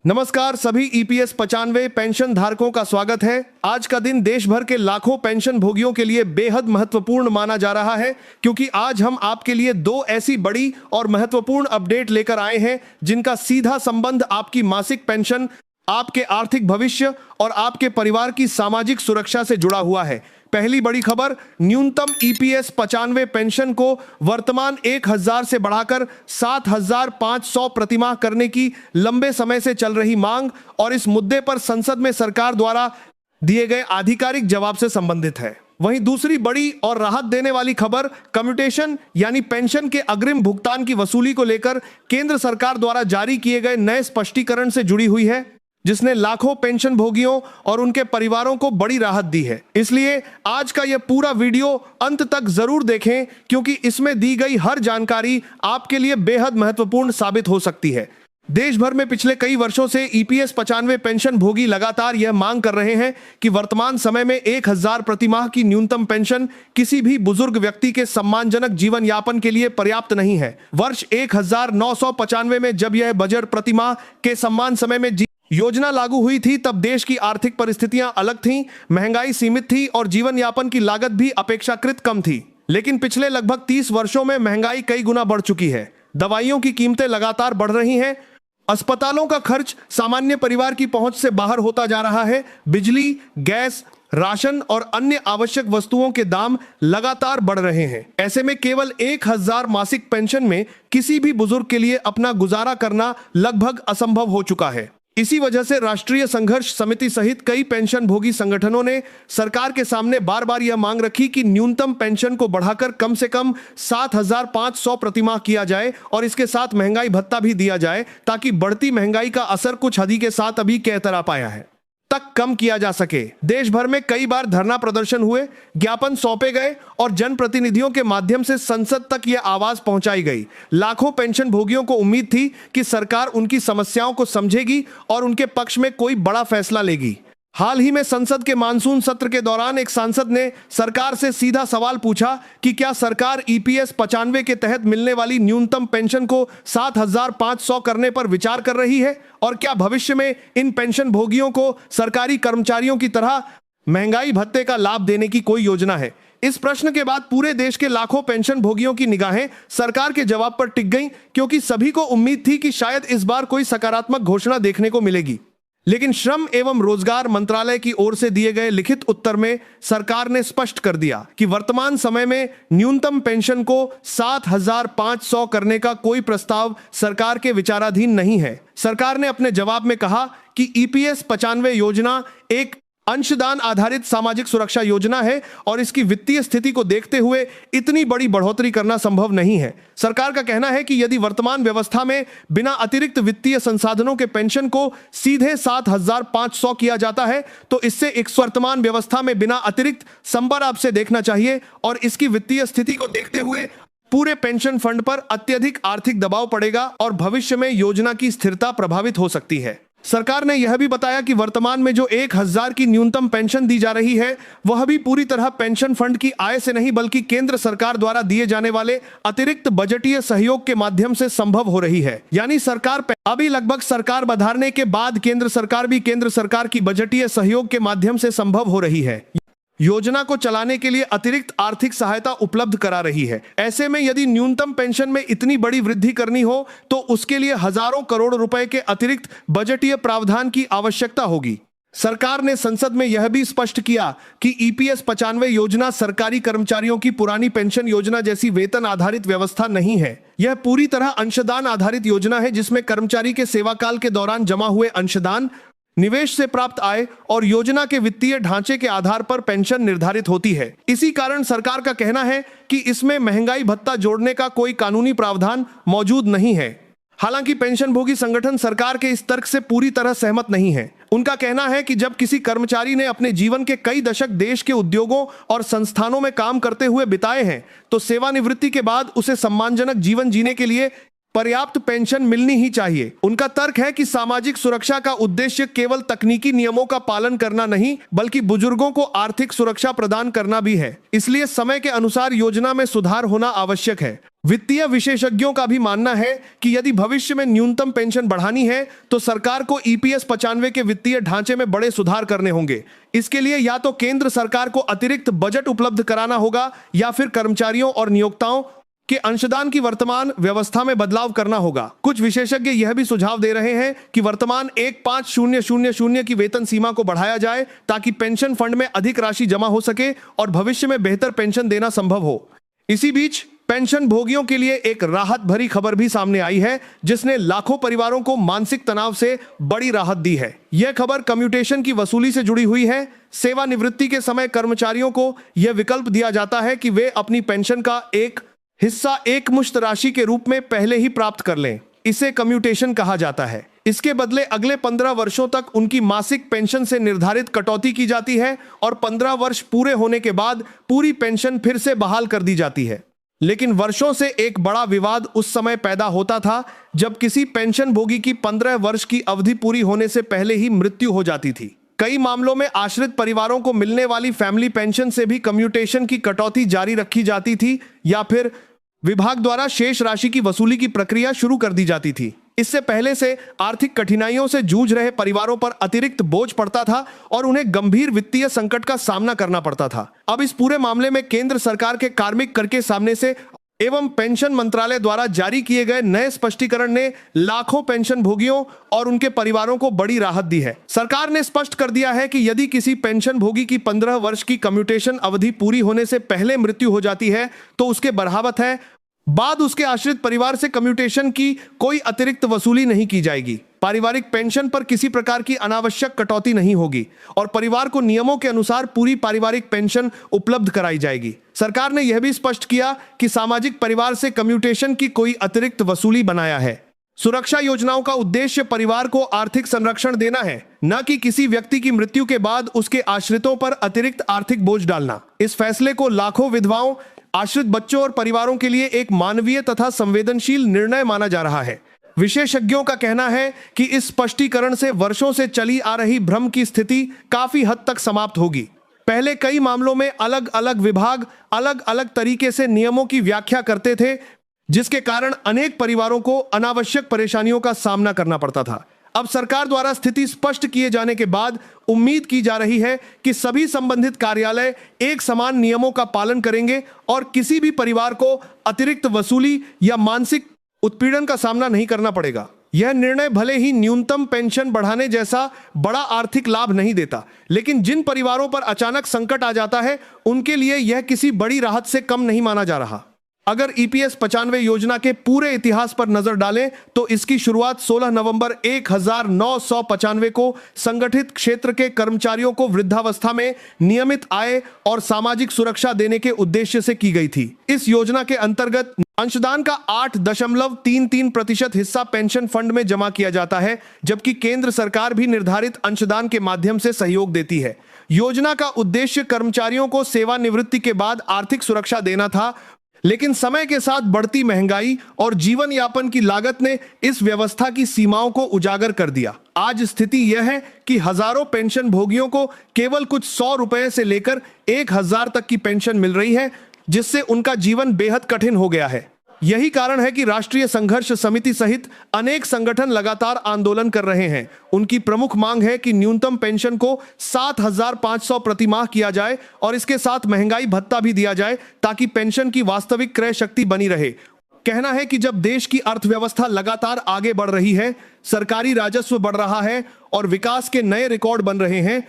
नमस्कार, सभी EPS 95 pension धारकों का स्वागत है। आज का दिन देश भर के लाखों पेंशन भोगियों के लिए बेहद महत्वपूर्ण माना जा रहा है, क्योंकि आज हम आपके लिए दो ऐसी बड़ी और महत्वपूर्ण अपडेट लेकर आए हैं जिनका सीधा संबंध आपकी मासिक पेंशन, आपके आर्थिक भविष्य और आपके परिवार की सामाजिक सुरक्षा से जुड़ा हुआ है। पहली बड़ी खबर, न्यूनतम ईपीएस 95 पेंशन को वर्तमान 1000 से बढ़ाकर 7500 प्रतिमाह करने की लंबे समय से चल रही मांग और इस मुद्दे पर संसद में सरकार द्वारा दिए गए आधिकारिक जवाब से संबंधित है। वहीं दूसरी बड़ी और राहत देने वाली खबर कम्यूटेशन यानी पेंशन के अग्रिम भुगतान की वसूली को लेकर केंद्र सरकार द्वारा जारी किए गए नए स्पष्टीकरण से जुड़ी हुई है, जिसने लाखों पेंशन भोगियों और उनके परिवारों को बड़ी राहत दी है। इसलिए आज का यह पूरा वीडियो अंत तक जरूर देखें, क्योंकि इसमें दी गई हर जानकारी आपके लिए बेहद महत्वपूर्ण साबित हो सकती है। देश भर में पिछले कई वर्षों से ईपीएस 95 पेंशन भोगी लगातार यह मांग कर रहे हैं कि वर्तमान समय में 1000 प्रतिमाह की न्यूनतम पेंशन किसी भी बुजुर्ग व्यक्ति के सम्मानजनक जीवन यापन के लिए पर्याप्त नहीं है। वर्ष 1995 में जब यह बजट प्रतिमाह के सम्मान समय में योजना लागू हुई थी, तब देश की आर्थिक परिस्थितियां अलग थीं, महंगाई सीमित थी और जीवन यापन की लागत भी अपेक्षाकृत कम थी। लेकिन पिछले लगभग 30 वर्षों में महंगाई कई गुना बढ़ चुकी है। दवाइयों की कीमतें लगातार बढ़ रही हैं, अस्पतालों का खर्च सामान्य परिवार की पहुंच से बाहर होता जा रहा है, बिजली, गैस, राशन और अन्य आवश्यक वस्तुओं के दाम लगातार बढ़ रहे हैं। ऐसे में केवल 1000 मासिक पेंशन में किसी भी बुजुर्ग के लिए अपना गुजारा करना लगभग असंभव हो चुका है। इसी वजह से राष्ट्रीय संघर्ष समिति सहित कई पेंशन भोगी संगठनों ने सरकार के सामने बार बार यह मांग रखी कि न्यूनतम पेंशन को बढ़ाकर कम से कम 7500 प्रतिमाह किया जाए और इसके साथ महंगाई भत्ता भी दिया जाए, ताकि बढ़ती महंगाई का असर कुछ हद के साथ अभी कैतराप आया है तक कम किया जा सके। देश भर में कई बार धरना प्रदर्शन हुए, ज्ञापन सौंपे गए और जनप्रतिनिधियों के माध्यम से संसद तक यह आवाज पहुंचाई गई। लाखों पेंशन भोगियों को उम्मीद थी कि सरकार उनकी समस्याओं को समझेगी और उनके पक्ष में कोई बड़ा फैसला लेगी। हाल ही में संसद के मानसून सत्र के दौरान एक सांसद ने सरकार से सीधा सवाल पूछा कि क्या सरकार ईपीएस 95 के तहत मिलने वाली न्यूनतम पेंशन को 7500 करने पर विचार कर रही है, और क्या भविष्य में इन पेंशन भोगियों को सरकारी कर्मचारियों की तरह महंगाई भत्ते का लाभ देने की कोई योजना है। इस प्रश्न के बाद पूरे देश के लाखों पेंशन भोगियों की निगाहें सरकार के जवाब पर टिक गईं, क्योंकि सभी को उम्मीद थी कि शायद इस बार कोई सकारात्मक घोषणा देखने को मिलेगी। लेकिन श्रम एवं रोजगार मंत्रालय की ओर से दिए गए लिखित उत्तर में सरकार ने स्पष्ट कर दिया कि वर्तमान समय में न्यूनतम पेंशन को 7500 करने का कोई प्रस्ताव सरकार के विचाराधीन नहीं है। सरकार ने अपने जवाब में कहा कि ईपीएस 95 योजना एक अंशदान आधारित सामाजिक सुरक्षा योजना है और इसकी वित्तीय स्थिति को देखते हुए इतनी बड़ी बढ़ोतरी करना संभव नहीं है। सरकार का कहना है कि यदि वर्तमान व्यवस्था में बिना अतिरिक्त वित्तीय संसाधनों के पेंशन को सीधे 7500 किया जाता है, तो इससे एक वर्तमान व्यवस्था में बिना अतिरिक्त संबर आपसे देखना चाहिए और इसकी वित्तीय स्थिति को देखते हुए पूरे पेंशन फंड पर अत्यधिक आर्थिक दबाव पड़ेगा और भविष्य में योजना की स्थिरता प्रभावित हो सकती है। सरकार ने यह भी बताया कि वर्तमान में जो 1000 की न्यूनतम पेंशन दी जा रही है, वह भी पूरी तरह पेंशन फंड की आय से नहीं, बल्कि केंद्र सरकार द्वारा दिए जाने वाले अतिरिक्त बजटीय सहयोग के माध्यम से संभव हो रही है। यानी सरकार अभी लगभग सरकार बधारने के बाद केंद्र सरकार की बजटीय सहयोग के माध्यम से संभव हो रही है। योजना को चलाने के लिए अतिरिक्त आर्थिक सहायता उपलब्ध करा रही है। ऐसे में यदि न्यूनतम पेंशन में इतनी बड़ी वृद्धि करनी हो, तो उसके लिए हजारों करोड़ रुपए के अतिरिक्त बजटीय प्रावधान की आवश्यकता होगी। सरकार ने संसद में यह भी स्पष्ट किया कि ईपीएस 95 योजना सरकारी कर्मचारियों की पुरानी पेंशन योजना जैसी वेतन आधारित व्यवस्था नहीं है। यह पूरी तरह अंशदान आधारित योजना है, जिसमें कर्मचारी के सेवाकाल के दौरान जमा हुए अंशदान, निवेश से प्राप्त आय और योजना के वित्तीय ढांचे के आधार पर पेंशन निर्धारित होती है। इसी कारण सरकार का कहना है कि इसमें महंगाई भत्ता जोड़ने का कोई कानूनी प्रावधान मौजूद नहीं है। हालांकि पेंशन भोगी संगठन सरकार के इस तर्क से पूरी तरह सहमत नहीं है। उनका कहना है कि जब किसी कर्मचारी ने अपने जीवन के कई दशक देश के उद्योगों और संस्थानों में काम करते हुए बिताए हैं, तो सेवानिवृत्ति के बाद उसे सम्मानजनक जीवन जीने के लिए पर्याप्त पेंशन मिलनी ही चाहिए। उनका तर्क है कि सामाजिक सुरक्षा का उद्देश्य केवल तकनीकी नियमों का पालन करना नहीं, बल्कि बुजुर्गों को आर्थिक सुरक्षा प्रदान करना भी है। इसलिए समय के अनुसार योजना में सुधार होना आवश्यक है। वित्तीय विशेषज्ञों का भी मानना है कि यदि भविष्य में न्यूनतम पेंशन बढ़ानी है तो सरकार को ईपीएस 95 के वित्तीय ढांचे में बड़े सुधार करने होंगे। इसके लिए या तो केंद्र सरकार को अतिरिक्त बजट उपलब्ध कराना होगा या फिर कर्मचारियों और नियोक्ताओं के अंशदान की वर्तमान व्यवस्था में बदलाव करना होगा। कुछ विशेषज्ञ यह भी सुझाव दे रहे हैं कि वर्तमान 15000 की वेतन सीमा को बढ़ाया जाए ताकि पेंशन फंड में अधिक राशि जमा हो सके और भविष्य में बेहतर पेंशन देना संभव हो। इसी बीच पेंशन भोगियों के लिए एक राहत भरी खबर भी सामने आई है, जिसने लाखों परिवारों को मानसिक तनाव से बड़ी राहत दी है। यह खबर कम्यूटेशन की वसूली से जुड़ी हुई है। सेवानिवृत्ति के समय कर्मचारियों को यह विकल्प दिया जाता है कि वे अपनी पेंशन का एक हिस्सा एकमुश्त राशि के रूप में पहले ही प्राप्त कर लें। इसे कम्यूटेशन कहा जाता है। इसके बदले अगले 15 वर्षों तक उनकी मासिक पेंशन से निर्धारित कटौती की जाती है और 15 वर्ष पूरे होने के बाद पूरी पेंशन फिर से बहाल कर दी जाती है। लेकिन वर्षों से एक बड़ा विवाद उस समय पैदा होता था जब किसी पेंशन भोगी की 15 वर्ष की अवधि पूरी होने से पहले ही मृत्यु हो जाती थी। कई मामलों में आश्रित परिवारों को मिलने वाली फैमिली पेंशन से भी कम्यूटेशन की कटौती जारी रखी जाती थी या फिर विभाग द्वारा शेष राशि की वसूली की प्रक्रिया शुरू कर दी जाती थी। इससे पहले से आर्थिक कठिनाइयों से जूझ रहे परिवारों पर अतिरिक्त बोझ पड़ता था और उन्हें गंभीर वित्तीय संकट का सामना करना पड़ता था। अब इस पूरे मामले में केंद्र सरकार के कार्मिक कर के सामने से एवं पेंशन मंत्रालय द्वारा जारी किए गए नए स्पष्टीकरण ने लाखों पेंशन भोगियों और उनके परिवारों को बड़ी राहत दी है। सरकार ने स्पष्ट कर दिया है कि यदि किसी पेंशन भोगी की 15 वर्ष की कम्यूटेशन अवधि पूरी होने से पहले मृत्यु हो जाती है तो उसके बराबत है बाद उसके आश्रित परिवार से कम्यूटेशन की कोई अतिरिक्त वसूली नहीं की जाएगी। पारिवारिक पेंशन पर किसी प्रकार की अनावश्यक कटौती नहीं होगी और परिवार को नियमों के अनुसार पूरी पारिवारिक पेंशन उपलब्ध कराई जाएगी। सरकार ने यह भी स्पष्ट किया कि सामाजिक परिवार से कम्यूटेशन की कोई अतिरिक्त वसूली बनाया है। सुरक्षा योजनाओं का उद्देश्य परिवार को आर्थिक संरक्षण देना है, न कि किसी व्यक्ति की मृत्यु के बाद उसके आश्रितों पर अतिरिक्त आर्थिक बोझ डालना। इस फैसले को लाखों विधवाओं, आश्रित बच्चों और परिवारों के लिए एक मानवीय तथा संवेदनशील निर्णय माना जा रहा है। विशेषज्ञों का कहना है कि इस स्पष्टीकरण से वर्षों से चली आ रही भ्रम की स्थिति काफी हद तक समाप्त होगी। पहले कई मामलों में अलग अलग विभाग अलग अलग तरीके से नियमों की व्याख्या करते थे, जिसके कारण अनेक परिवारों को अनावश्यक परेशानियों का सामना करना पड़ता था। अब सरकार द्वारा स्थिति स्पष्ट किए जाने के बाद उम्मीद की जा रही है कि सभी संबंधित कार्यालय एक समान नियमों का पालन करेंगे और किसी भी परिवार को अतिरिक्त वसूली या मानसिक उत्पीड़न का सामना नहीं करना पड़ेगा। यह निर्णय भले ही न्यूनतम पेंशन बढ़ाने जैसा बड़ा आर्थिक लाभ नहीं देता, लेकिन जिन परिवारों पर अचानक संकट आ जाता है उनके लिए यह किसी बड़ी राहत से कम नहीं माना जा रहा। अगर ईपीएस 95 योजना के पूरे इतिहास पर नजर डालें तो इसकी शुरुआत 16 नवंबर 1995 को संगठित क्षेत्र के कर्मचारियों को वृद्धावस्था में नियमित आय और सामाजिक सुरक्षा देने के उद्देश्य से की गई थी। इस योजना के अंतर्गत अंशदान का 8.33% हिस्सा पेंशन फंड में जमा किया जाता है, जबकि केंद्र सरकार भी निर्धारित अंशदान के माध्यम से सहयोग देती है। योजना का उद्देश्य कर्मचारियों को सेवानिवृत्ति के बाद आर्थिक सुरक्षा देना था, लेकिन समय के साथ बढ़ती महंगाई और जीवन यापन की लागत ने इस व्यवस्था की सीमाओं को उजागर कर दिया। आज स्थिति यह है कि हजारों पेंशन भोगियों को केवल कुछ 100 रुपए से लेकर 1000 तक की पेंशन मिल रही है, जिससे उनका जीवन बेहद कठिन हो गया है। यही कारण है कि राष्ट्रीय संघर्ष समिति सहित अनेक संगठन लगातार आंदोलन कर रहे हैं। उनकी प्रमुख मांग है कि न्यूनतम पेंशन को 7500 प्रति माह किया जाए और इसके साथ महंगाई भत्ता भी दिया जाए ताकि पेंशन की वास्तविक क्रय शक्ति बनी रहे। कहना है कि जब देश की अर्थव्यवस्था लगातार आगे बढ़ रही है, सरकारी राजस्व बढ़ रहा है और विकास के नए रिकॉर्ड बन रहे हैं,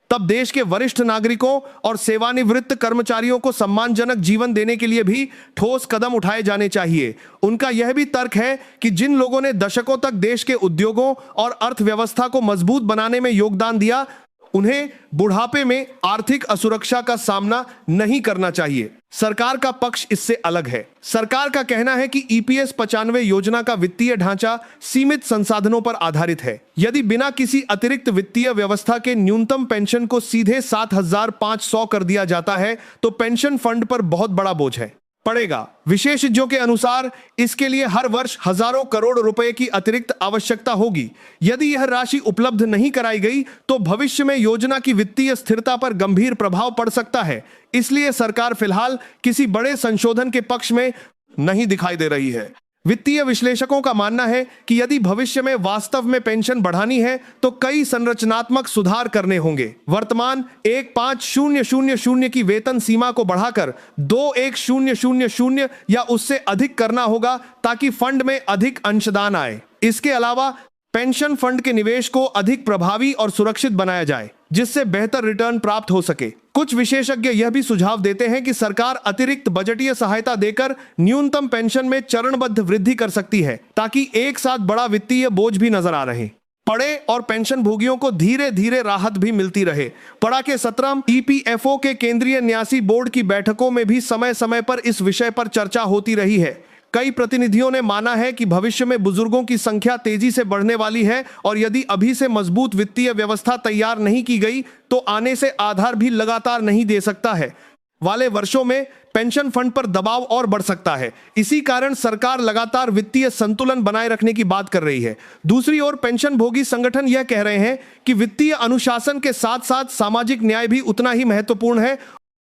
तब देश के वरिष्ठ नागरिकों और सेवानिवृत्त कर्मचारियों को सम्मानजनक जीवन देने के लिए भी ठोस कदम उठाए जाने चाहिए। उनका यह भी तर्क है कि जिन लोगों ने दशकों तक देश के उद्योगों और अर्थव्यवस्था को मजबूत बनाने में योगदान दिया, उन्हें बुढ़ापे में आर्थिक असुरक्षा का सामना नहीं करना चाहिए। सरकार का पक्ष इससे अलग है। सरकार का कहना है कि ईपीएस 95 योजना का वित्तीय ढांचा सीमित संसाधनों पर आधारित है। यदि बिना किसी अतिरिक्त वित्तीय व्यवस्था के न्यूनतम पेंशन को सीधे 7500 कर दिया जाता है तो पेंशन फंड पर बहुत बड़ा बोझ पड़ेगा। विशेषज्ञों के अनुसार इसके लिए हर वर्ष हजारों करोड़ रुपए की अतिरिक्त आवश्यकता होगी। यदि यह राशि उपलब्ध नहीं कराई गई तो भविष्य में योजना की वित्तीय स्थिरता पर गंभीर प्रभाव पड़ सकता है। इसलिए सरकार फिलहाल किसी बड़े संशोधन के पक्ष में नहीं दिखाई दे रही है। वित्तीय विश्लेषकों का मानना है कि यदि भविष्य में वास्तव में पेंशन बढ़ानी है तो कई संरचनात्मक सुधार करने होंगे। वर्तमान 1,5000 की वेतन सीमा को बढ़ाकर 2,1000 या उससे अधिक करना होगा ताकि फंड में अधिक अंशदान आए। इसके अलावा पेंशन फंड के निवेश को अधिक प्रभावी और सुरक्षित बनाया जाए, जिससे बेहतर रिटर्न प्राप्त हो सके। कुछ विशेषज्ञ यह भी सुझाव देते हैं कि सरकार अतिरिक्त बजटीय सहायता देकर न्यूनतम पेंशन में चरणबद्ध वृद्धि कर सकती है, ताकि एक साथ बड़ा वित्तीय बोझ भी नजर आ रहे पड़े और पेंशन भोगियों को धीरे धीरे राहत भी मिलती रहे। पड़ा के 17 ईपीएफओ के केंद्रीय न्यासी बोर्ड की बैठकों में भी समय समय पर इस विषय पर चर्चा होती रही है। कई प्रतिनिधियों ने माना है कि भविष्य में बुजुर्गों की संख्या तेजी से बढ़ने वाली है और यदि अभी से मजबूत वित्तीय व्यवस्था तैयार नहीं की गई तो आने से आधार भी लगातार नहीं दे सकता है वाले वर्षों में पेंशन फंड पर दबाव और बढ़ सकता है। इसी कारण सरकार लगातार वित्तीय संतुलन बनाए रखने की बात कर रही है। दूसरी ओर पेंशन भोगी संगठन यह कह रहे हैं कि वित्तीय अनुशासन के साथ साथ सामाजिक न्याय भी उतना ही महत्वपूर्ण है